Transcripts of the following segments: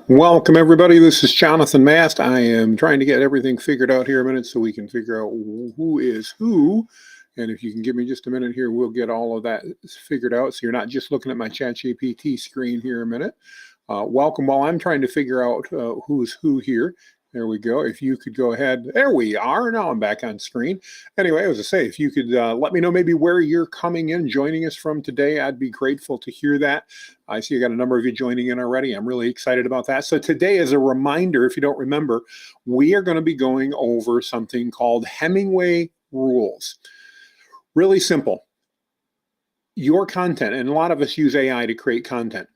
Welcome, everybody. This is Jonathan Mast. I am trying to get everything figured out here a minute so we can figure out who is who. And if you can give me just a minute here, we'll get all of that figured out. So you're not just looking at my ChatGPT screen here a minute. Welcome while I'm trying to figure out who's who here. There we go. If you could go ahead. There we are. Now I'm back on screen. Anyway, as I say, if you could let me know maybe where you're coming in, joining us from today, I'd be grateful to hear that. I see you got a number of you joining in already. I'm really excited about that. So today, as a reminder, if you don't remember, we are going to be going over something called Hemingway Rules. Really simple. Your content, and a lot of us use AI to create content.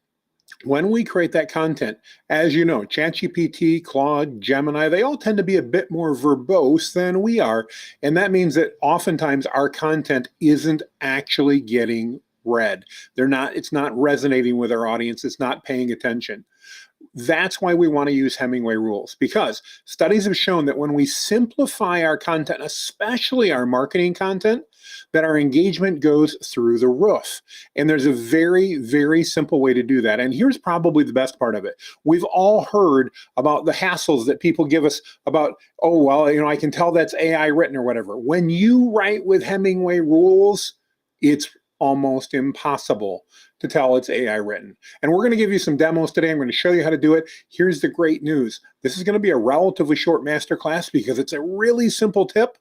When we create that content, as you know, ChatGPT, Claude, Gemini, they all tend to be a bit more verbose than we are. And that means that oftentimes our content isn't actually getting read. It's not resonating with our audience. It's not paying attention. That's why we want to use Hemingway Rules, because studies have shown that when we simplify our content, especially our marketing content, that our engagement goes through the roof. And there's a very, very simple way to do that. And here's probably the best part of it. We've all heard about the hassles that people give us about, oh, well, I can tell that's AI written or whatever. When you write with Hemingway Rules, it's almost impossible to tell it's AI written. And we're going to give you some demos today. I'm going to show you how to do it. Here's the great news. This is going to be a relatively short masterclass because it's a really simple tip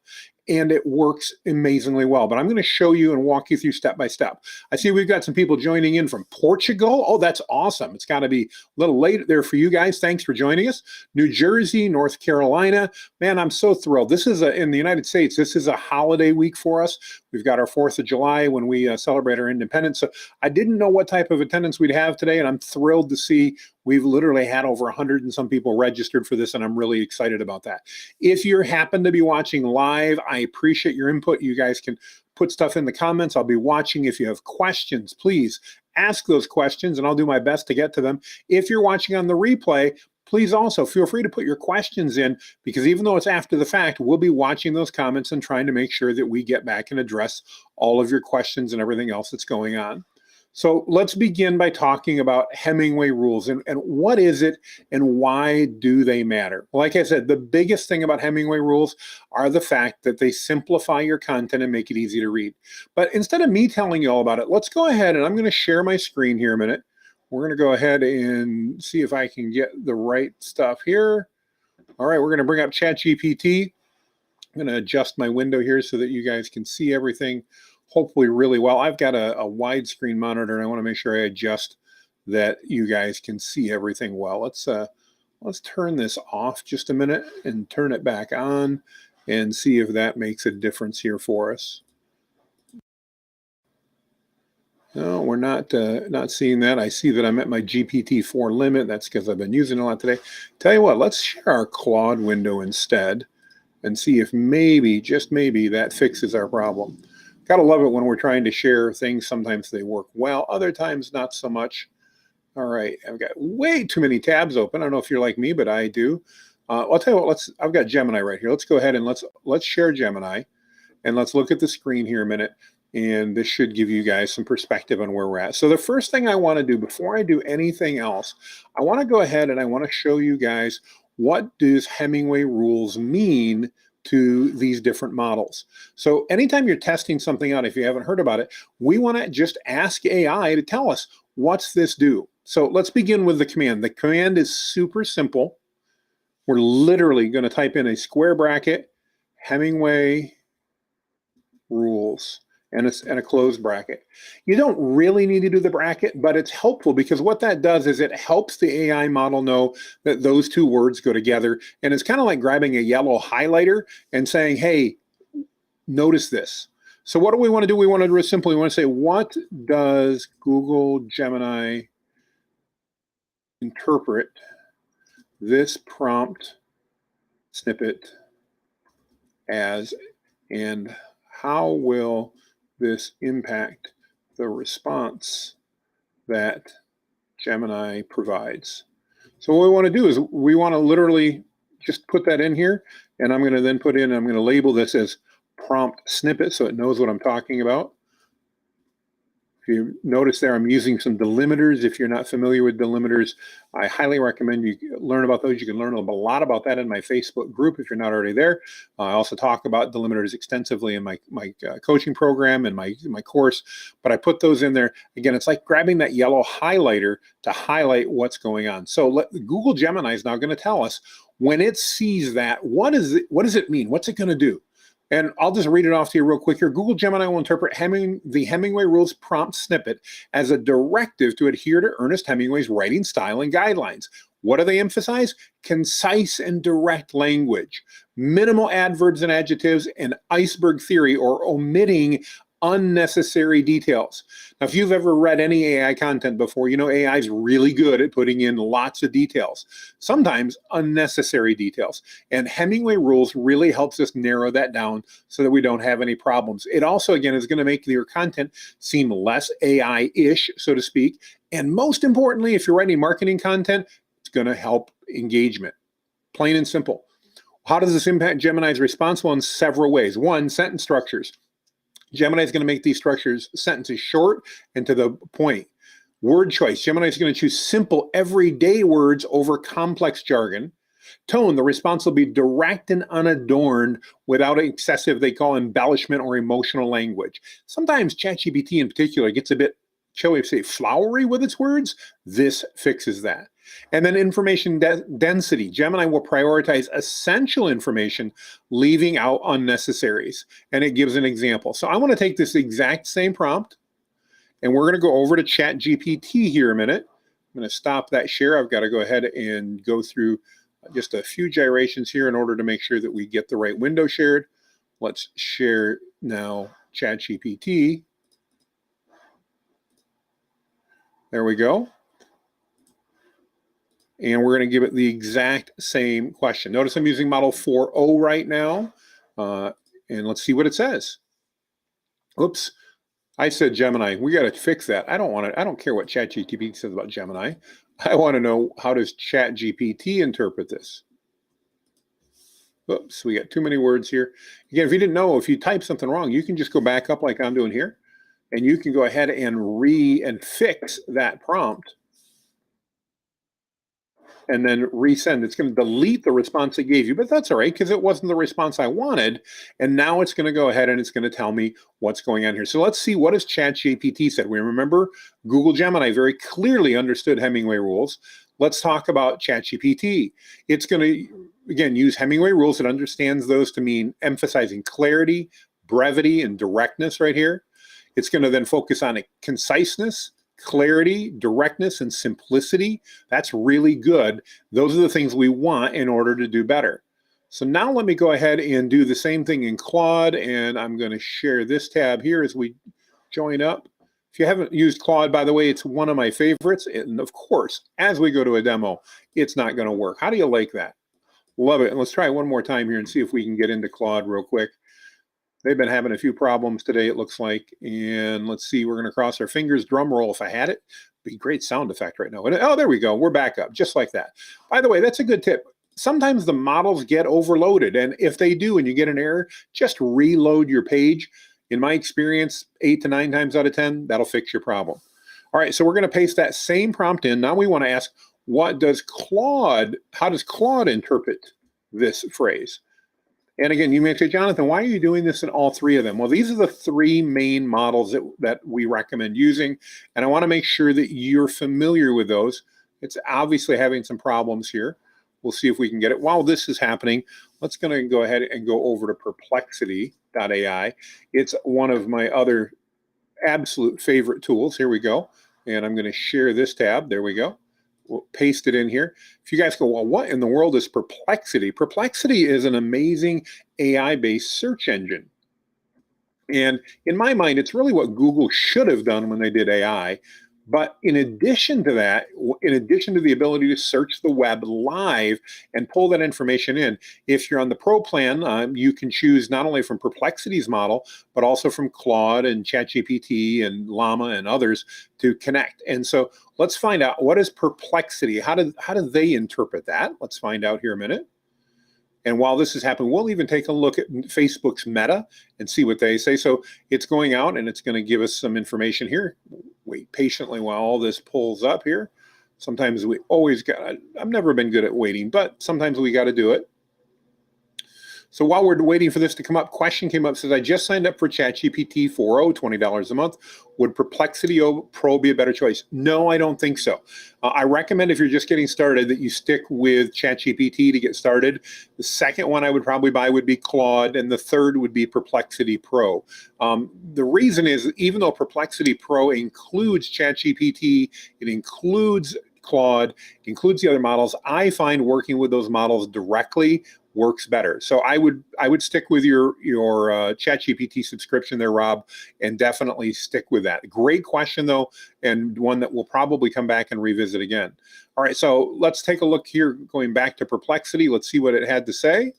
and it works amazingly well. But I'm going to show you and walk you through step by step. I see we've got some people joining in from Portugal. Oh, that's awesome. It's got to be a little late there for you guys. Thanks for joining us. New Jersey, North Carolina. Man, I'm so thrilled. This is in the United States, this is a holiday week for us. We've got our 4th of July when we celebrate our independence. So I didn't know what type of attendance we'd have today, and I'm thrilled to see we've literally had over 100 and some people registered for this, and I'm really excited about that. If you happen to be watching live, I appreciate your input. You guys can put stuff in the comments. I'll be watching. If you have questions, please ask those questions, and I'll do my best to get to them. If you're watching on the replay, please also feel free to put your questions in, because even though it's after the fact, we'll be watching those comments and trying to make sure that we get back and address all of your questions and everything else that's going on. So let's begin by talking about Hemingway Rules and what is it and why do they matter? Like I said, the biggest thing about Hemingway Rules are the fact that they simplify your content and make it easy to read. But instead of me telling you all about it, let's go ahead and I'm going to share my screen here a minute. We're going to go ahead and see if I can get the right stuff here. All right, we're going to bring up ChatGPT. I'm going to adjust my window here so that you guys can see everything hopefully really well. I've got a widescreen monitor, and I want to make sure I adjust that you guys can see everything well. Let's turn this off just a minute and turn it back on and see if that makes a difference here for us. No, we're not seeing that. I see that I'm at my GPT-4 limit. That's because I've been using it a lot today. Tell you what, let's share our Claude window instead and see if maybe, just maybe, that fixes our problem. Gotta love it when we're trying to share things. Sometimes they work well, other times not so much. All right, I've got way too many tabs open. I don't know if you're like me, but I do. I'll tell you what, I've got Gemini right here. Let's go ahead and let's share Gemini, and let's look at the screen here a minute. And this should give you guys some perspective on where we're at. So the first thing I want to do before I do anything else, I want to go ahead and I want to show you guys what does Hemingway Rules mean to these different models. So anytime you're testing something out, if you haven't heard about it, we want to just ask AI to tell us, what's this do? So let's begin with the command. The command is super simple. We're literally going to type in a square bracket, Hemingway Rules, and a closed bracket. You don't really need to do the bracket, but it's helpful because what that does is it helps the AI model know that those two words go together. And it's kind of like grabbing a yellow highlighter and saying, hey, notice this. So what do we want to do? We want to simply say, what does Google Gemini interpret this prompt snippet as, and how will this impact the response that Gemini provides? So what we want to do is we want to literally just put that in here, and I'm going to then I'm going to label this as prompt snippet so it knows what I'm talking about. If you notice there, I'm using some delimiters. If you're not familiar with delimiters, I highly recommend you learn about those. You can learn a lot about that in my Facebook group if you're not already there. I also talk about delimiters extensively in my coaching program and my course, but I put those in there. Again, it's like grabbing that yellow highlighter to highlight what's going on. So Google Gemini is now going to tell us when it sees that, what does it mean? What's it going to do? And I'll just read it off to you real quick here. Google Gemini will interpret the Hemingway Rules prompt snippet as a directive to adhere to Ernest Hemingway's writing style and guidelines. What do they emphasize? Concise and direct language, minimal adverbs and adjectives, and iceberg theory, or omitting unnecessary details. Now, if you've ever read any AI content before, you know AI is really good at putting in lots of details, sometimes unnecessary details. And Hemingway Rules really helps us narrow that down so that we don't have any problems. It also, again, is going to make your content seem less AI-ish, so to speak. And most importantly, if you're writing marketing content, it's going to help engagement. Plain and simple. How does this impact Gemini's response? Well, in several ways. One, sentence structures. Gemini is going to make these sentences short and to the point. Word choice. Gemini is going to choose simple, everyday words over complex jargon. Tone. The response will be direct and unadorned without excessive, they call embellishment or emotional language. Sometimes ChatGPT in particular gets a bit, shall we say, flowery with its words. This fixes that. And then information density. Gemini will prioritize essential information, leaving out unnecessaries. And it gives an example. So I want to take this exact same prompt, and we're going to go over to ChatGPT here a minute. I'm going to stop that share. I've got to go ahead and go through just a few gyrations here in order to make sure that we get the right window shared. Let's share now ChatGPT. There we go. And we're going to give it the exact same question. Notice I'm using model 4.0 right now. And let's see what it says. Oops. I said Gemini. We got to fix that. I don't care what ChatGPT says about Gemini. I want to know, how does ChatGPT interpret this? Oops, we got too many words here. Again, if you didn't know, if you type something wrong, you can just go back up like I'm doing here. And you can go ahead and fix that prompt. And then resend. It's going to delete the response it gave you, but that's all right because it wasn't the response I wanted. And now it's going to go ahead and it's going to tell me what's going on here. So let's see, what does ChatGPT said? We remember Google Gemini very clearly understood Hemingway Rules. Let's talk about ChatGPT. It's going to, again, use Hemingway Rules. It understands those to mean emphasizing clarity, brevity, and directness right here. It's going to then focus on conciseness, clarity, directness, and simplicity. That's really good. Those are the things we want in order to do better. So now let me go ahead and do the same thing in Claude, and I'm going to share this tab here as we join up. If you haven't used Claude, by the way, it's one of my favorites. And of course, as we go to a demo, it's not going to work. How do you like that? Love it. And let's try it one more time here and see if we can get into Claude real quick. They've been having a few problems today, it looks like. And let's see, we're going to cross our fingers. Drum roll if I had it. Be a great sound effect right now. Oh, there we go. We're back up, just like that. By the way, that's a good tip. Sometimes the models get overloaded. And if they do and you get an error, just reload your page. In my experience, 8 to 9 times out of 10, that'll fix your problem. All right, so we're going to paste that same prompt in. Now we want to ask, how does Claude interpret this phrase? And again, you may say, Jonathan, why are you doing this in all three of them? Well, these are the three main models that we recommend using. And I want to make sure that you're familiar with those. It's obviously having some problems here. We'll see if we can get it. While this is happening, let's go ahead and go over to perplexity.ai. It's one of my other absolute favorite tools. Here we go. And I'm going to share this tab. There we go. We'll paste it in here. If you guys go, well, what in the world is Perplexity? Perplexity is an amazing AI-based search engine. And in my mind, it's really what Google should have done when they did AI. But in addition to that, in addition to the ability to search the web live and pull that information in, if you're on the Pro plan, you can choose not only from Perplexity's model, but also from Claude and ChatGPT and Llama and others to connect. And so let's find out, what is Perplexity? How do they interpret that? Let's find out here in a minute. And while this is happening, we'll even take a look at Facebook's Meta and see what they say. So it's going out and it's going to give us some information here. Wait patiently while all this pulls up here. Sometimes we always got, I've never been good at waiting, but sometimes we got to do it. So while we're waiting for this to come up, question came up, says, I just signed up for ChatGPT 4.0, $20 a month. Would Perplexity Pro be a better choice? No, I don't think so. I recommend if you're just getting started that you stick with ChatGPT to get started. The second one I would probably buy would be Claude, and the third would be Perplexity Pro. The reason is, even though Perplexity Pro includes ChatGPT, it includes Claude, includes the other models, I find working with those models directly works better. So I would stick with your ChatGPT subscription there, Rob, and definitely stick with that. Great question though, and one that we'll probably come back and revisit again. All right, so let's take a look here, going back to Perplexity. Let's see what it had to say.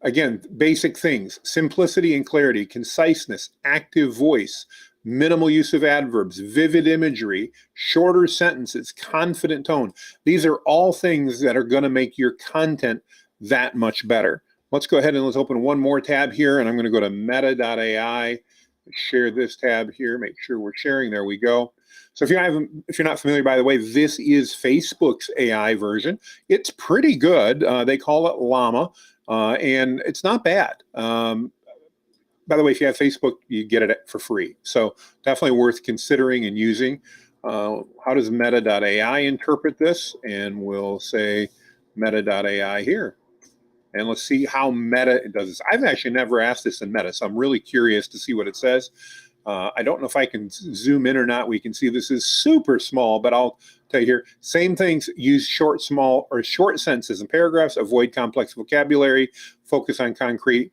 Again, basic things: simplicity and clarity, conciseness, active voice, minimal use of adverbs, vivid imagery, shorter sentences, confident tone. These are all things that are going to make your content that much better. Let's go ahead and let's open one more tab here, and I'm going to go to meta.ai, share this tab here, make sure we're sharing. There we go. So if you're not familiar, by the way, this is Facebook's AI version. It's pretty good. They call it Llama, and it's not bad. By the way, if you have Facebook, you get it for free. So definitely worth considering and using. How does meta.ai interpret this? And we'll say meta.ai here. And let's see how Meta does this. I've actually never asked this in Meta, so I'm really curious to see what it says. I don't know if I can zoom in or not. We can see this is super small, but I'll tell you here, same things: use short sentences and paragraphs, avoid complex vocabulary, focus on concrete.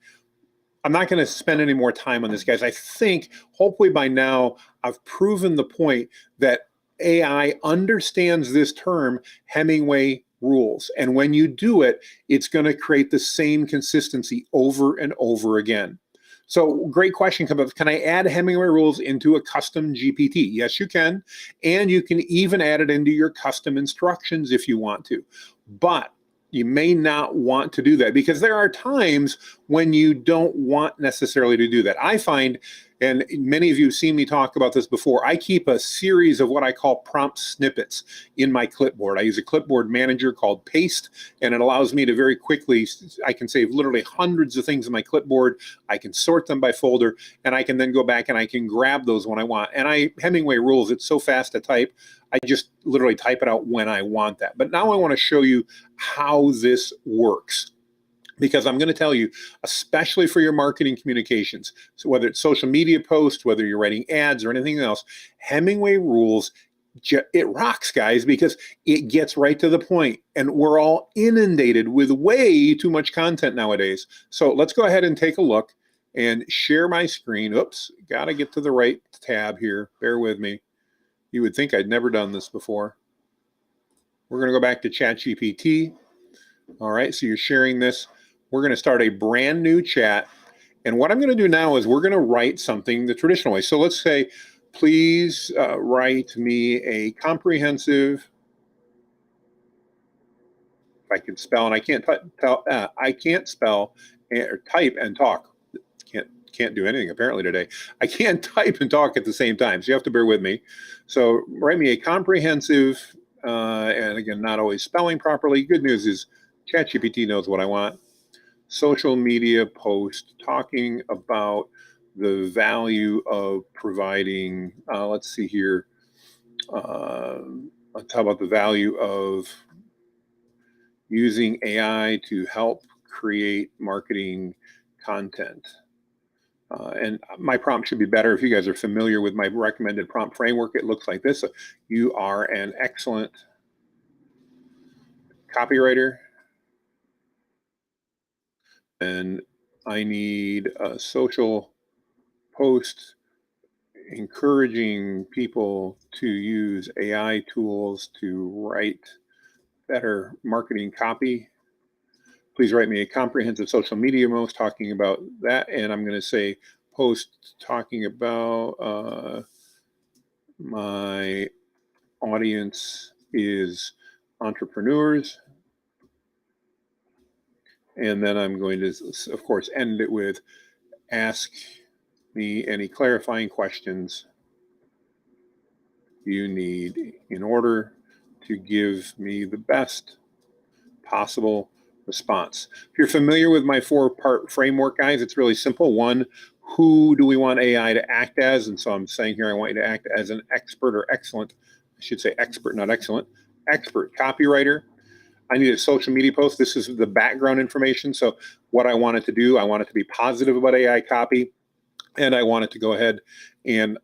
I'm not going to spend any more time on this, guys. I think hopefully by now I've proven the point that AI understands this term, Hemingway rules. And when you do it, it's going to create the same consistency over and over again. So great question comes up. Can I add Hemingway rules into a custom GPT? Yes, you can. And you can even add it into your custom instructions if you want to. But you may not want to do that because there are times when you don't want necessarily to do that. I find, and many of you have seen me talk about this before, I keep a series of what I call prompt snippets in my clipboard. I use a clipboard manager called Paste, and it allows me to very quickly, I can save literally hundreds of things in my clipboard. I can sort them by folder, and I can then go back and I can grab those when I want. And Hemingway Rules, it's so fast to type, I just literally type it out when I want that. But now I want to show you how this works, because I'm going to tell you, especially for your marketing communications, so whether it's social media posts, whether you're writing ads or anything else, Hemingway Rules, it rocks, guys, because it gets right to the point, and we're all inundated with way too much content nowadays. So let's go ahead and take a look and share my screen. Oops, got to get to the right tab here. Bear with me. You would think I'd never done this before. We're going to go back to ChatGPT. All right, so you're sharing this. We're going to start a brand new chat. And what I'm going to do now is we're going to write something the traditional way. So let's say, please write me a comprehensive, if I can spell, and I can't I can't spell or type and talk. Can't do anything apparently today. I can't type and talk at the same time, so you have to bear with me. So write me a comprehensive, and again, not always spelling properly. Good news is ChatGPT knows what I want. Social media post talking about the value of providing, let's see here, let's talk about the value of using AI to help create marketing content. And my prompt should be better. If you guys are familiar with my recommended prompt framework, it looks like this. You are an excellent copywriter, and I need a social post encouraging people to use AI tools to write better marketing copy. Please write me a comprehensive social media post talking about that. And I'm going to say post talking about my audience is entrepreneurs. And then I'm going to, of course, end it with ask me any clarifying questions you need in order to give me the best possible response. If you're familiar with my 4-part framework, guys, it's really simple. One, who do we want AI to act as? And so I'm saying here, I want you to act as an expert or excellent, I should say expert, not excellent, expert copywriter. I need a social media post. This is the background information. So what I want it to do, I want it to be positive about AI copy, and I want it to go ahead and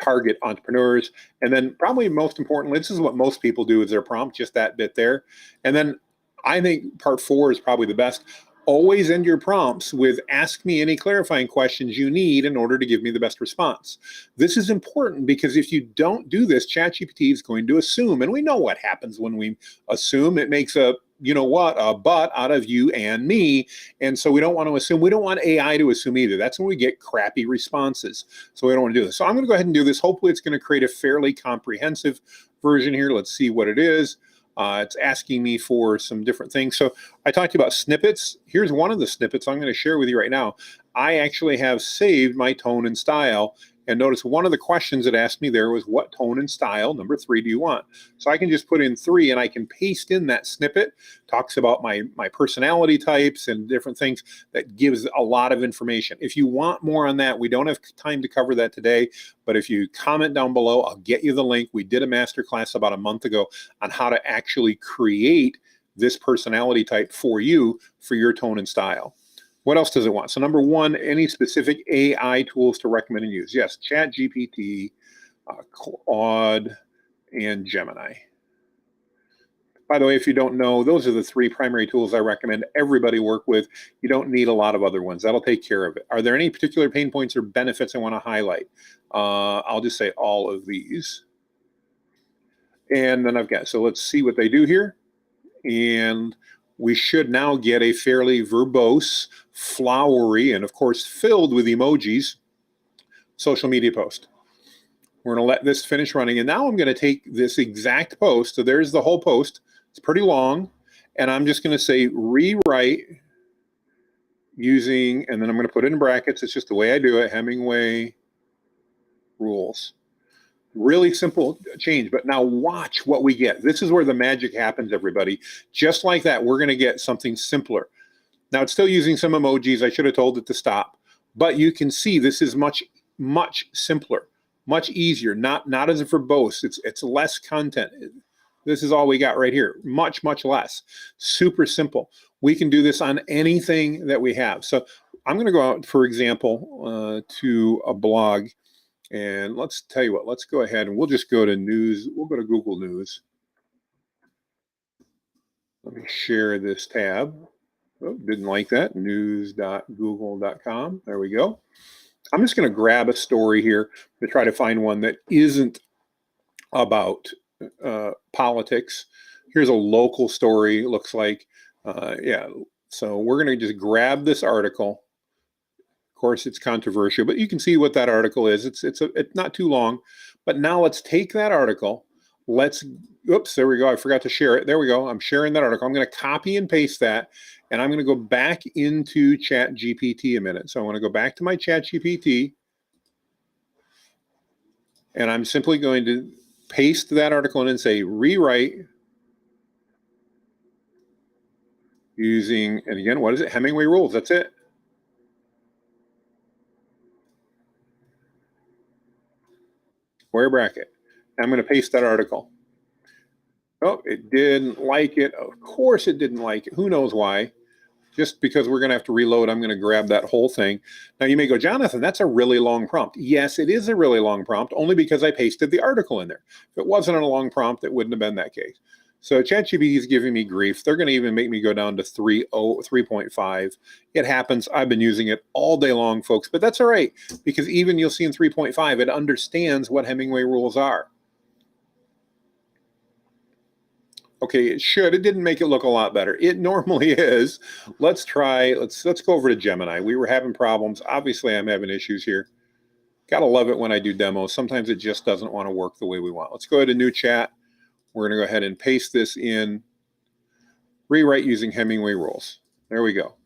target entrepreneurs. And then probably most importantly, this is what most people do is their prompt, just that bit there. And then I think part 4 is probably the best. Always end your prompts with ask me any clarifying questions you need in order to give me the best response. This is important because if you don't do this, ChatGPT is going to assume, and we know what happens when we assume. It makes a, you know what, a but out of you and me. And so we don't want to assume. We don't want AI to assume either. That's when we get crappy responses. So we don't want to do this. So I'm going to go ahead and do this. Hopefully it's going to create a fairly comprehensive version here. Let's see what it is. It's asking me for some different things. So I talked about snippets. Here's one of the snippets I'm going to share with you right now. I actually have saved my tone and style. And notice one of the questions it asked me there was, what tone and style, number 3, do you want? So I can just put in 3 and I can paste in that snippet. Talks about my personality types and different things. That gives a lot of information. If you want more on that, we don't have time to cover that today, but if you comment down below, I'll get you the link. We did a masterclass about a month ago on how to actually create this personality type for you, for your tone and style. What else does it want? So number 1, any specific AI tools to recommend and use? Yes, ChatGPT, Claude, and Gemini. By the way, if you don't know, those are the 3 primary tools I recommend everybody work with. You don't need a lot of other ones. That'll take care of it. Are there any particular pain points or benefits I want to highlight? I'll just say all of these. And then I've got, so let's see what they do here. And we should now get a fairly verbose, flowery, and of course filled with emojis social media post. We're going to let this finish running. And now I'm going to take this exact post. So there's the whole post. It's pretty long. And I'm just going to say rewrite using, and then I'm going to put it in brackets. It's just the way I do it. Hemingway Rules. Really simple change, but now watch what we get. This is where the magic happens, everybody. Just like that, we're going to get something simpler. Now, it's still using some emojis. I should have told it to stop. But you can see this is much, much simpler, much easier, not as verbose. It's less content. This is all we got right here. Much, much less. Super simple. We can do this on anything that we have. So I'm going to go out, for example, to a blog. And let's tell you what, let's go ahead and we'll just go to news. We'll go to Google News. Let me share this tab. Oh, didn't like that. News.google.com. There we go. I'm just going to grab a story here to try to find one that isn't about politics. Here's a local story, it looks like. Yeah. So we're going to just grab this article. Of course, it's controversial, but you can see what that article is. It's not too long. But now let's take that article. Oops, there we go. I forgot to share it. There we go. I'm sharing that article. I'm going to copy and paste that, and I'm going to go back into ChatGPT a minute. So I want to go back to my ChatGPT, and I'm simply going to paste that article in and say rewrite using, and again, what is it? Hemingway Rules. That's it. Square bracket. I'm going to paste that article. Oh, it didn't like it. Of course it didn't like it. Who knows why? Just because we're going to have to reload, I'm going to grab that whole thing. Now you may go, Jonathan, that's a really long prompt. Yes, it is a really long prompt, only because I pasted the article in there. If it wasn't a long prompt, it wouldn't have been that case. So ChatGPT is giving me grief. They're going to even make me go down to 3.5. It happens. I've been using it all day long, folks, but that's all right, because even you'll see in 3.5, it understands what Hemingway rules are. Okay, it should. It didn't make it look a lot better. It normally is. Let's try. Let's go over to Gemini. We were having problems. Obviously, I'm having issues here. Gotta love it when I do demos. Sometimes it just doesn't want to work the way we want. Let's go ahead to new chat. We're going to go ahead and paste this in. Rewrite using Hemingway rules. There we go.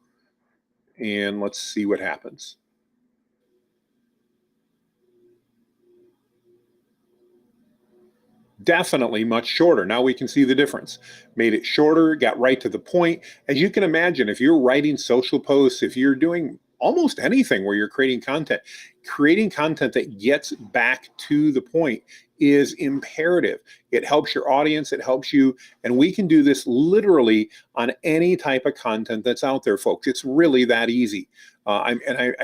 And let's see what happens. Definitely much shorter. Now we can see the difference. Made it shorter, got right to the point. As you can imagine, if you're writing social posts, if you're doing almost anything where you're creating content that gets back to the point is imperative. It helps your audience, it helps you, and we can do this literally on any type of content that's out there, folks. It's really that easy. I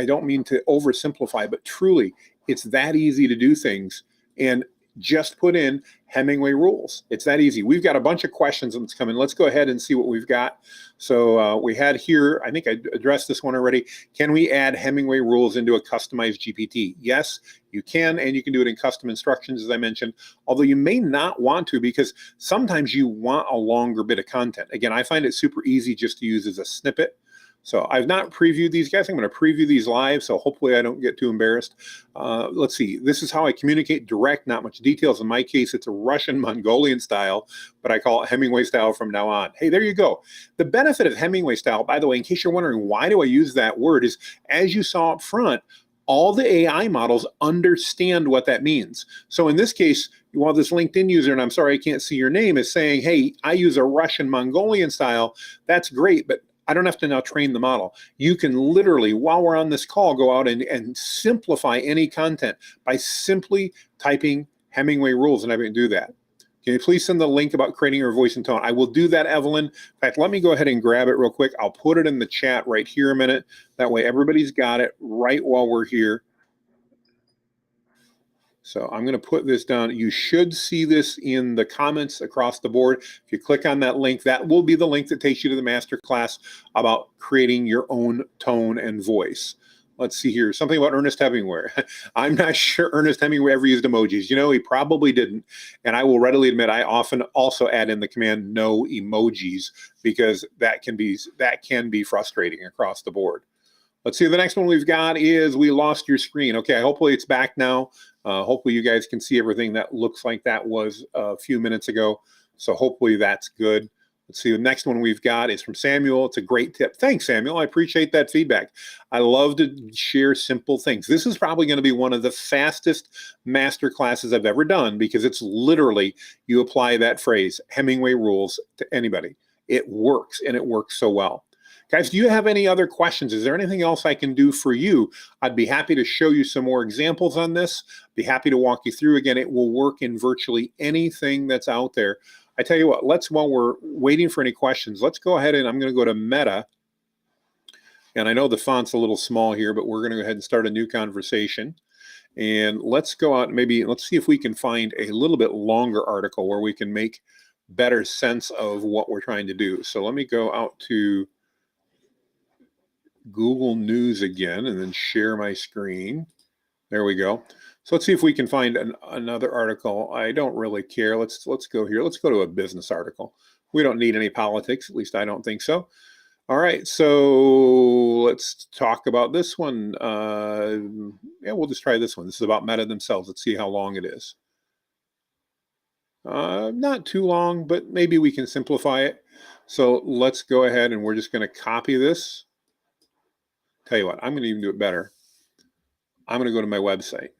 don't mean to oversimplify, but truly, it's that easy to do things. And just put in Hemingway Rules. It's that easy. We've got a bunch of questions that's coming. Let's go ahead and see what we've got. So we had here, I think I addressed this one already. Can we add Hemingway Rules into a customized GPT? Yes, you can, and you can do it in custom instructions, as I mentioned, although you may not want to because sometimes you want a longer bit of content. Again, I find it super easy just to use as a snippet. So I've not previewed these guys. I'm going to preview these live, so hopefully I don't get too embarrassed. Let's see. This is how I communicate direct, not much details. In my case, it's a Russian Mongolian style, but I call it Hemingway style from now on. Hey, there you go. The benefit of Hemingway style, by the way, in case you're wondering why do I use that word, is as you saw up front, all the AI models understand what that means. So in this case, while this LinkedIn user, and I'm sorry I can't see your name, is saying, hey, I use a Russian Mongolian style, that's great, but I don't have to now train the model. You can literally, while we're on this call, go out and simplify any content by simply typing Hemingway Rules, and I can do that. Can you please send the link about creating your voice and tone? I will do that, Evelyn. In fact, let me go ahead and grab it real quick. I'll put it in the chat right here a minute. That way everybody's got it right while we're here. So I'm going to put this down. You should see this in the comments across the board. If you click on that link, that will be the link that takes you to the masterclass about creating your own tone and voice. Let's see here. Something about Ernest Hemingway. I'm not sure Ernest Hemingway ever used emojis. You know, he probably didn't. And I will readily admit, I often also add in the command no emojis because that can be frustrating across the board. Let's see, the next one we've got is we lost your screen. Okay, hopefully it's back now. Hopefully you guys can see everything that looks like that was a few minutes ago. So hopefully that's good. Let's see, the next one we've got is from Samuel. It's a great tip. Thanks, Samuel. I appreciate that feedback. I love to share simple things. This is probably going to be one of the fastest master classes I've ever done because it's literally, you apply that phrase, Hemingway Rules, to anybody. It works, and it works so well. Guys, do you have any other questions? Is there anything else I can do for you? I'd be happy to show you some more examples on this. Be happy to walk you through. Again, it will work in virtually anything that's out there. I tell you what, while we're waiting for any questions, let's go ahead and I'm going to go to Meta. And I know the font's a little small here, but we're going to go ahead and start a new conversation. And let's go out and let's see if we can find a little bit longer article where we can make better sense of what we're trying to do. So let me go out to Google News again and then share my screen. There we go. So let's see if we can find another article. I don't really care. Let's go here. Let's go to a business article. We don't need any politics. At least I don't think so. All right. So let's talk about this one. Yeah, we'll just try this one. This is about Meta themselves. Let's see how long it is. Not too long, but maybe we can simplify it. So let's go ahead and we're just going to copy this. Tell you what, I'm going to even do it better. I'm going to go to my website.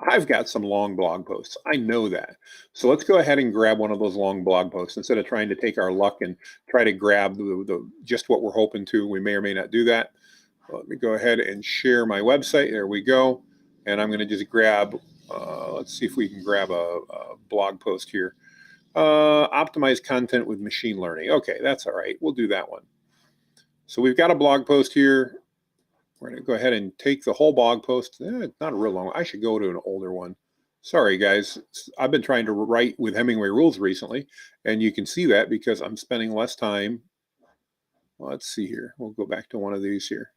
I've got some long blog posts. I know that. So let's go ahead and grab one of those long blog posts instead of trying to take our luck and try to grab just what we're hoping to. We may or may not do that. Let me go ahead and share my website. There we go. And I'm going to just grab, let's see if we can grab a blog post here. Optimize content with machine learning. Okay, that's all right. We'll do that one. So we've got a blog post here. We're going to go ahead and take the whole blog post. Not a real long one. I should go to an older one. Sorry, guys. I've been trying to write with Hemingway Rules recently, and you can see that because I'm spending less time. Let's see here. We'll go back to one of these here.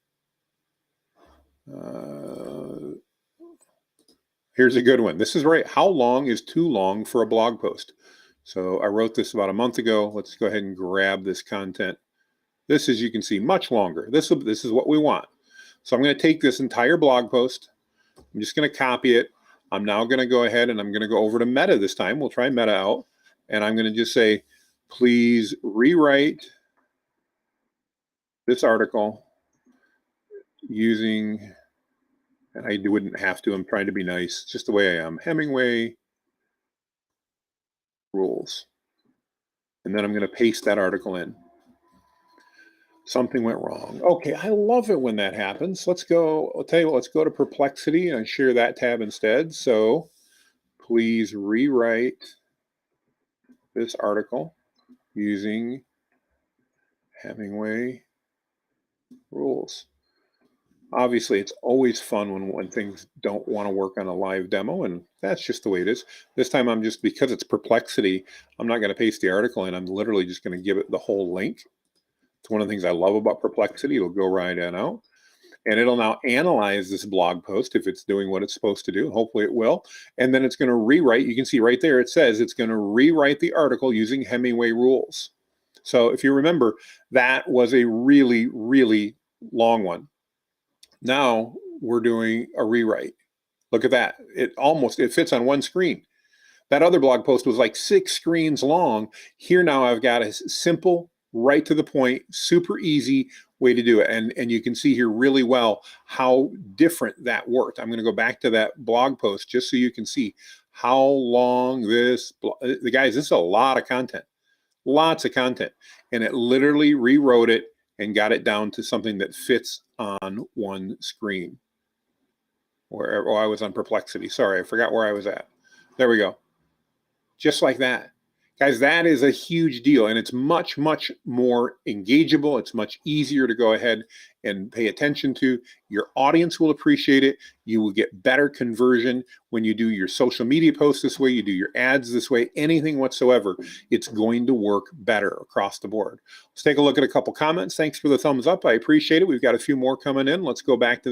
Here's a good one. This is right. How long is too long for a blog post? So I wrote this about a month ago. Let's go ahead and grab this content. This is, you can see, much longer. This is what we want. So I'm going to take this entire blog post. I'm just going to copy it. I'm now going to go ahead and I'm going to go over to Meta this time. We'll try Meta out. And I'm going to just say, please rewrite this article using, and I wouldn't have to, I'm trying to be nice, just the way I am, Hemingway Rules. And then I'm going to paste that article in. Something went wrong. Okay, I love it when that happens. Let's go, I'll tell you what, let's go to Perplexity and share that tab instead. So please rewrite this article using Hemingway Rules. Obviously, it's always fun when things don't want to work on a live demo, and that's just the way it is. This time I'm just, because it's Perplexity, I'm not going to paste the article in. I'm literally just going to give it the whole link. It's one of the things I love about Perplexity. It'll go right on out, and it'll now analyze this blog post if it's doing what it's supposed to do. Hopefully it will. And then it's going to rewrite. You can see right there, it says it's going to rewrite the article using Hemingway Rules. So if you remember, that was a really, really long one. Now we're doing a rewrite. Look at that. It fits on one screen. That other blog post was like 6 screens long. Here now I've got a simple, right to the point, super easy way to do it. And you can see here really well how different that worked. I'm going to go back to that blog post just so you can see how long this, guys, this is a lot of content, lots of content. And it literally rewrote it and got it down to something that fits on one screen. Oh, I was on Perplexity. Sorry, I forgot where I was at. There we go. Just like that. Guys, that is a huge deal, and it's much, much more engageable. It's much easier to go ahead and pay attention to. Your audience will appreciate it. You will get better conversion when you do your social media posts this way, you do your ads this way, anything whatsoever. It's going to work better across the board. Let's take a look at a couple comments. Thanks for the thumbs up. I appreciate it. We've got a few more coming in. Let's go back to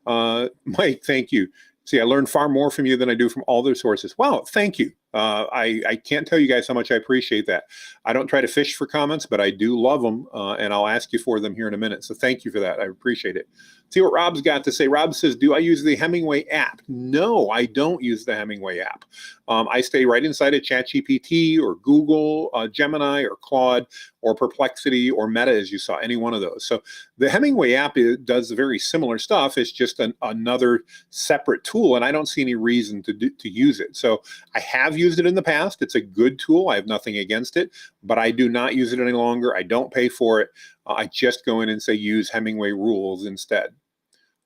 the Mike, thank you. See, I learned far more from you than I do from all other sources. Wow, thank you. I can't tell you guys how much I appreciate that. I don't try to fish for comments, but I do love them, and I'll ask you for them here in a minute. So thank you for that. I appreciate it. See what Rob's got to say. Rob says, do I use the Hemingway app? No, I don't use the Hemingway app. I stay right inside of ChatGPT or Google Gemini or Claude or Perplexity or Meta, as you saw, any one of those. So the Hemingway app does very similar stuff. It's just another separate tool, and I don't see any reason to use it. So I have used it in the past. It's a good tool. I have nothing against it, but I do not use it any longer. I don't pay for it. I just go in and say use Hemingway Rules instead.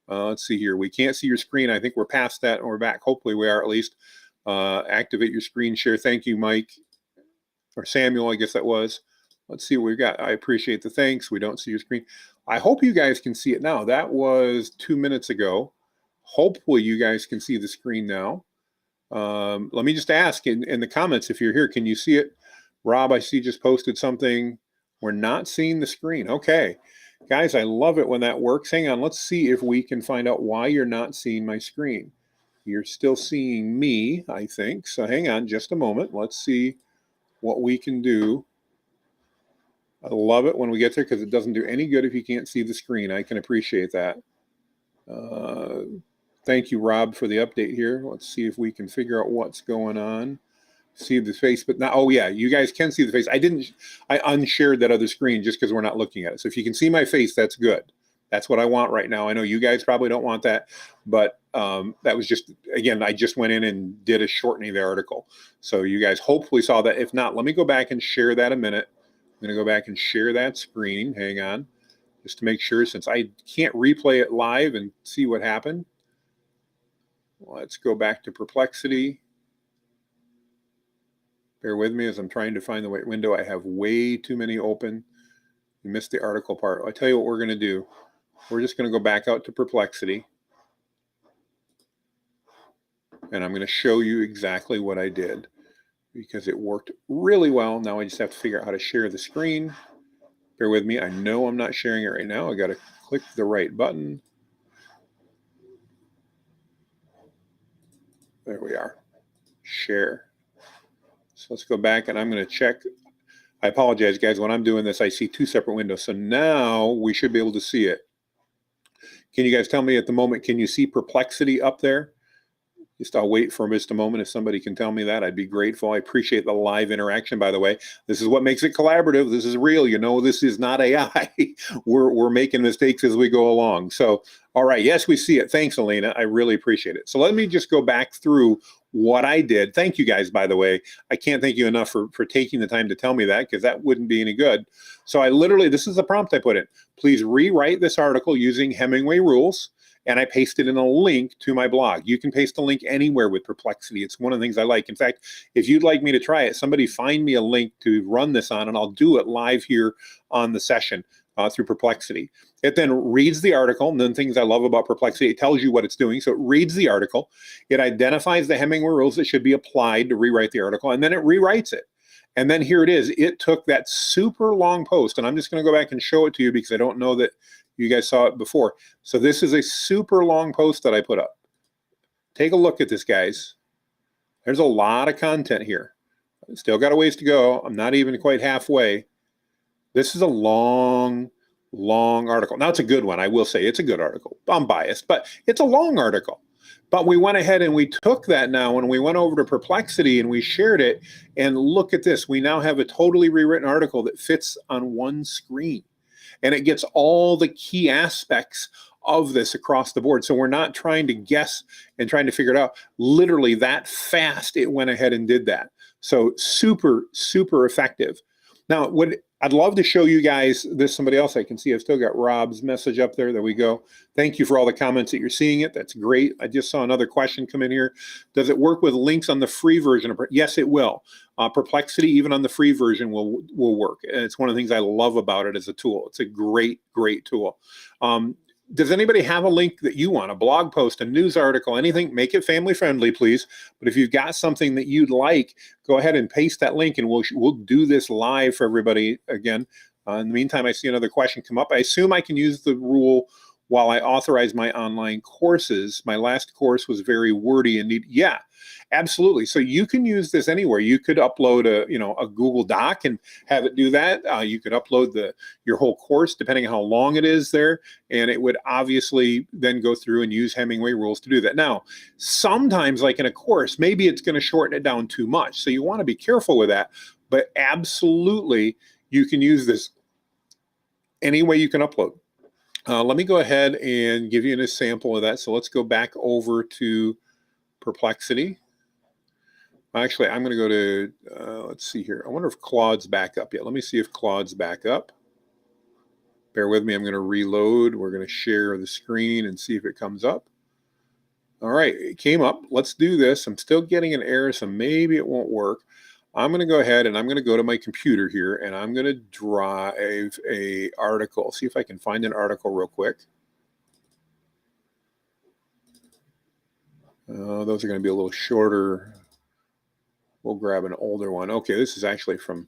Let's see here. We can't see your screen. I think we're past that and we're back. Hopefully we are at least. Activate your screen share. Thank you, Mike. Or Samuel, I guess that was. Let's see what we've got. I appreciate the thanks. We don't see your screen. I hope you guys can see it now. That was 2 minutes ago. Hopefully you guys can see the screen now. Let me just ask in the comments if you're here, can you see it? Rob, I see just posted something. We're not seeing the screen. Okay. Guys, I love it when that works. Hang on. Let's see if we can find out why you're not seeing my screen. You're still seeing me, I think. So hang on just a moment. Let's see what we can do. I love it when we get there because it doesn't do any good if you can't see the screen. I can appreciate that. Thank you, Rob, for the update here. Let's see if we can figure out what's going on. See the face, but now, oh yeah, you guys can see the face. I unshared that other screen just because we're not looking at it. So if you can see my face, that's good. That's what I want right now. I know you guys probably don't want that, but that was just, again, I just went in and did a shortening of the article. So you guys hopefully saw that. If not, let me go back and share that a minute. I'm going to go back and share that screen. Hang on, just to make sure, since I can't replay it live and see what happened. Let's go back to Perplexity. Bear with me as I'm trying to find the right window. I have way too many open. You missed the article part. I'll tell you what we're going to do. We're just going to go back out to Perplexity. And I'm going to show you exactly what I did because it worked really well. Now I just have to figure out how to share the screen. Bear with me. I know I'm not sharing it right now. I got to click the right button. There we are. Share. So let's go back and I'm going to check. I apologize, guys. When I'm doing this, I see 2 separate windows. So now we should be able to see it. Can you guys tell me at the moment, can you see Perplexity up there? Just I'll wait for just a moment. If somebody can tell me that, I'd be grateful. I appreciate the live interaction, by the way. This is what makes it collaborative. This is real. You know, this is not AI. We're making mistakes as we go along. So, all right. Yes, we see it. Thanks, Elena. I really appreciate it. So let me just go back through what I did. Thank you guys, by the way. I can't thank you enough for taking the time to tell me that, because that wouldn't be any good. So I literally, this is the prompt I put in. Please rewrite this article using Hemingway Rules. And I pasted in a link to my blog. You can paste a link anywhere with Perplexity. It's one of the things I like. In fact, if you'd like me to try it, somebody find me a link to run this on, and I'll do it live here on the session through Perplexity. It then reads the article, and then things I love about Perplexity, it tells you what it's doing. So it reads the article, it identifies the Hemingway rules that should be applied to rewrite the article, and then it rewrites it. And then here it is. It took that super long post, and I'm just going to go back and show it to you because I don't know that you guys saw it before. So this is a super long post that I put up. Take a look at this, guys. There's a lot of content here. Still got a ways to go. I'm not even quite halfway. This is a long article. Now, it's a good one. I will say it's a good article. I'm biased, but it's a long article. But we went ahead and we took that now and we went over to Perplexity and we shared it. And look at this. We now have a totally rewritten article that fits on one screen. And it gets all the key aspects of this across the board. So we're not trying to guess and trying to figure it out. Literally that fast, it went ahead and did that. So super, super effective. Now, I'd love to show you guys this. Somebody else I can see. I've still got Rob's message up there. There we go. Thank you for all the comments that you're seeing it. That's great. I just saw another question come in here. Does it work with links on the free version? Yes, it will. Perplexity, even on the free version, will work. And it's one of the things I love about it as a tool. It's a great tool. Does anybody have a link that you want? A blog post, a news article, anything? Make it family friendly, please. But if you've got something that you'd like, go ahead and paste that link, and we'll do this live for everybody again. In the meantime, I see another question come up. I assume I can use the rule while I authorize my online courses. My last course was very wordy and yeah, absolutely. So you can use this anywhere. You could upload a Google Doc and have it do that. You could upload your whole course, depending on how long it is there, and it would obviously then go through and use Hemingway Rules to do that. Now, sometimes, like in a course, maybe it's going to shorten it down too much, so you want to be careful with that. But absolutely, you can use this any way you can upload. Let me go ahead and give you a sample of that. So let's go back over to Perplexity. Actually, I'm going to go to, let's see here. I wonder if Claude's back up yet. Let me see if Claude's back up. Bear with me. I'm going to reload. We're going to share the screen and see if it comes up. All right, it came up. Let's do this. I'm still getting an error, so maybe it won't work. I'm going to go ahead and I'm going to go to my computer here and I'm going to drive a article. See if I can find an article real quick. Those are going to be a little shorter. We'll grab an older one. Okay, this is actually from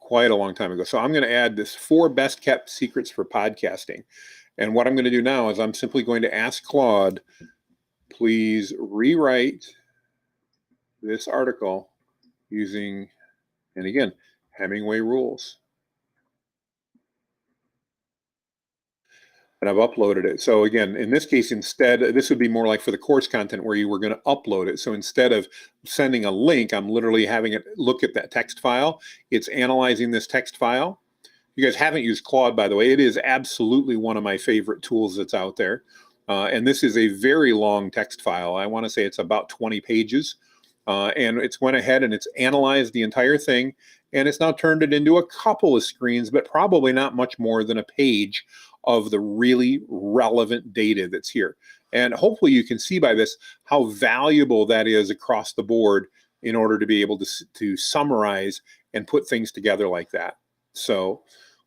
quite a long time ago. So I'm going to add this 4 best kept secrets for podcasting. And what I'm going to do now is I'm simply going to ask Claude, please rewrite this article using, and again, Hemingway Rules. And I've uploaded it. So again, in this case, instead, this would be more like for the course content where you were going to upload it. So instead of sending a link, I'm literally having it look at that text file. It's analyzing this text file. You guys haven't used Claude, by the way. It is absolutely one of my favorite tools that's out there. And this is a very long text file. I want to say it's about 20 pages. And it's went ahead and it's analyzed the entire thing. And it's now turned it into a couple of screens, but probably not much more than a page of the really relevant data that's here. And hopefully you can see by this how valuable that is across the board in order to be able to summarize and put things together like that. So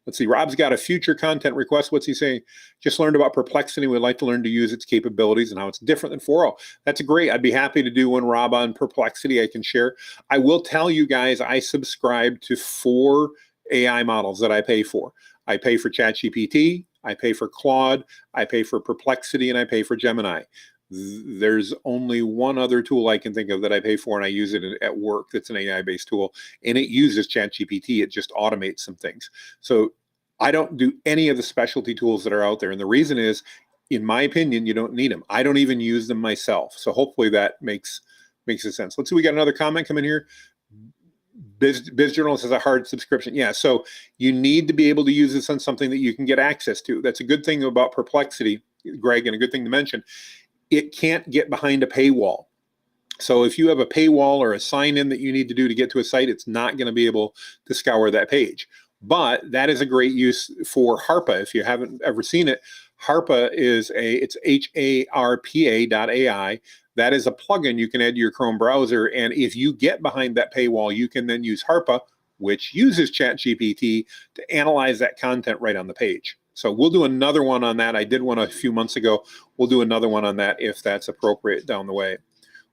let's see, Rob's got a future content request. What's he saying? Just learned about Perplexity. We'd like to learn to use its capabilities and how it's different than 4.0. That's great. I'd be happy to do one, Rob, on Perplexity I can share. I will tell you guys, I subscribe to 4 AI models that I pay for. I pay for ChatGPT, I pay for Claude, I pay for Perplexity, and I pay for Gemini. There's only one other tool I can think of that I pay for, and I use it at work. That's an AI-based tool, and it uses ChatGPT. It just automates some things. So I don't do any of the specialty tools that are out there, and the reason is in my opinion, you don't need them. I don't even use them myself. So hopefully that makes a sense. Let's see, we got another comment coming here. Biz Journalist has a hard subscription. Yeah, so you need to be able to use this on something that you can get access to. That's a good thing about Perplexity, Greg, and a good thing to mention. It can't get behind a paywall. So if you have a paywall or a sign-in that you need to do to get to a site, it's not going to be able to scour that page. But that is a great use for Harpa. If you haven't ever seen it, Harpa it's HARPA.ai. That is a plugin you can add to your Chrome browser. And if you get behind that paywall, you can then use Harpa, which uses ChatGPT to analyze that content right on the page. So we'll do another one on that. I did one a few months ago. We'll do another one on that if that's appropriate down the way.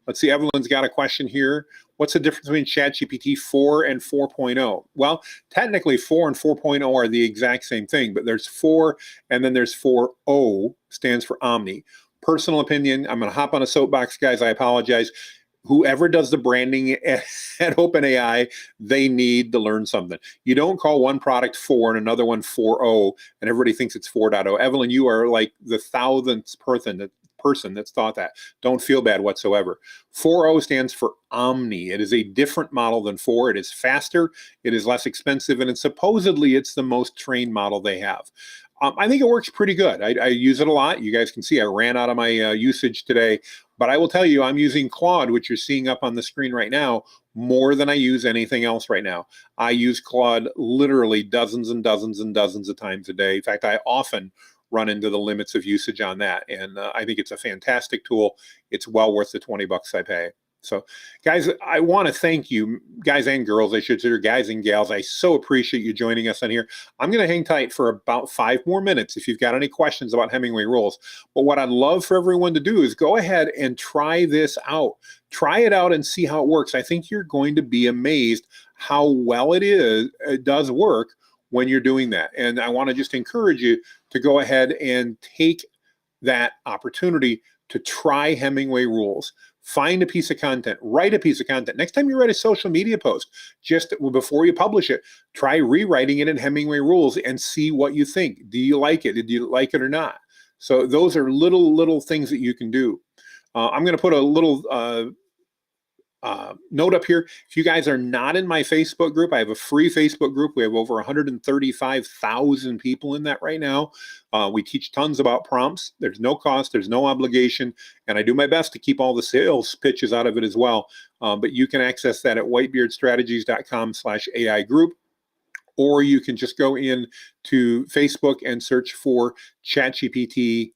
Let's see, Evelyn's got a question here. What's the difference between ChatGPT 4 and 4.0? Well, technically 4 and 4.0 are the exact same thing, but there's 4 and then there's 4.0, stands for Omni. Personal opinion, I'm going to hop on a soapbox, guys. I apologize. Whoever does the branding at OpenAI, they need to learn something. You don't call one product 4 and another one 4.0, and everybody thinks it's 4.0. Evelyn, you are like the 1,000th person that's thought that. Don't feel bad whatsoever. 4.0 stands for Omni. It is a different model than 4. It is faster, it is less expensive, and supposedly it's the most trained model they have. I think it works pretty good. I use it a lot. You guys can see I ran out of my usage today, but I will tell you I'm using Claude, which you're seeing up on the screen right now, more than I use anything else right now. I use Claude literally dozens and dozens and dozens of times a day. In fact, I often run into the limits of usage on that. And I think it's a fantastic tool. It's well worth the $20 I pay. So guys, I want to thank you, guys and girls, I should say, guys and gals. I so appreciate you joining us on here. I'm going to hang tight for about 5 more minutes if you've got any questions about Hemingway Rules. But what I'd love for everyone to do is go ahead and try this out. Try it out and see how it works. I think you're going to be amazed how well it does work when you're doing that. And I want to just encourage you to go ahead and take that opportunity to try Hemingway Rules. Find a piece of content, write a piece of content. Next time you write a social media post, just before you publish it, try rewriting it in Hemingway Rules and see what you think. Do you like it? Did you like it or not? So those are little things that you can do. I'm going to put a little note up here. If you guys are not in my Facebook group, I have a free Facebook group. We have over 135,000 people in that right now. We teach tons about prompts. There's no cost, there's no obligation, and I do my best to keep all the sales pitches out of it as well. But you can access that at whitebeardstrategies.com/AI group, or you can just go in to Facebook and search for ChatGPT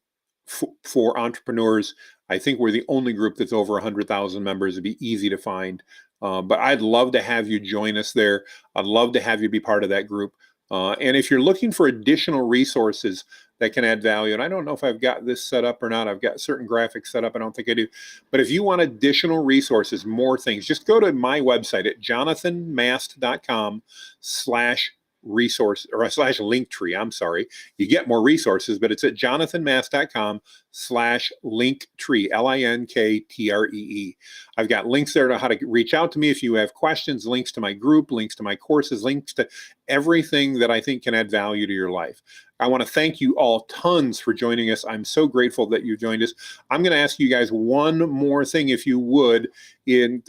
for entrepreneurs. I think we're the only group that's over 100,000 members. It'd be easy to find. But I'd love to have you join us there. I'd love to have you be part of that group. And if you're looking for additional resources that can add value, and I don't know if I've got this set up or not. I've got certain graphics set up. I don't think I do. But if you want additional resources, more things, just go to my website at jonathanmast.com/resource or /linktree. I'm sorry. You get more resources, but it's at jonathanmast.com/linktree, LINKTREE. I've got links there to how to reach out to me if you have questions, links to my group, links to my courses, links to everything that I think can add value to your life. I want to thank you all tons for joining us. I'm so grateful that you joined us. I'm going to ask you guys one more thing, if you would, and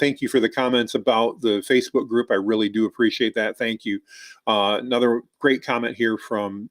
thank you for the comments about the Facebook group. I really do appreciate that. Thank you. Another great comment here from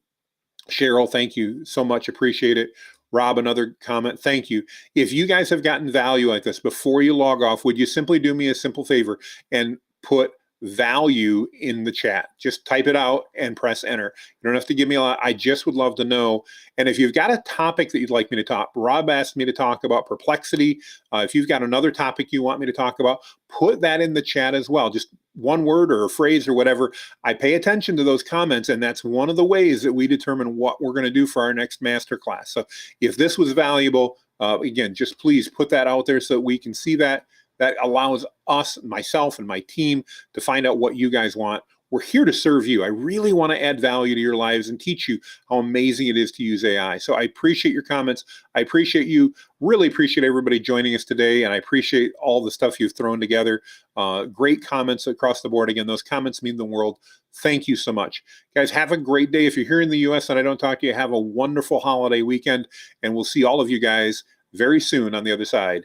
Cheryl. Thank you so much. Appreciate it. Rob, another comment. Thank you. If you guys have gotten value like this, before you log off, would you simply do me a simple favor and put value in the chat? Just type it out and press enter. You don't have to give me a lot. I just would love to know. And if you've got a topic that you'd like me to talk, Rob asked me to talk about perplexity. If you've got another topic you want me to talk about, put that in the chat as well. Just one word or a phrase or whatever. I pay attention to those comments, and that's one of the ways that we determine what we're going to do for our next masterclass. So if this was valuable, again, just please put that out there so that we can see that. that allows us, myself and my team, to find out what you guys want. We're here to serve you. I really want to add value to your lives and teach you how amazing it is to use AI. So I appreciate your comments. I appreciate you. Really appreciate everybody joining us today. And I appreciate all the stuff you've thrown together. Great comments across the board. Again, those comments mean the world. Thank you so much. Guys, have a great day. If you're here in the US and I don't talk to you, have a wonderful holiday weekend. And we'll see all of you guys very soon on the other side.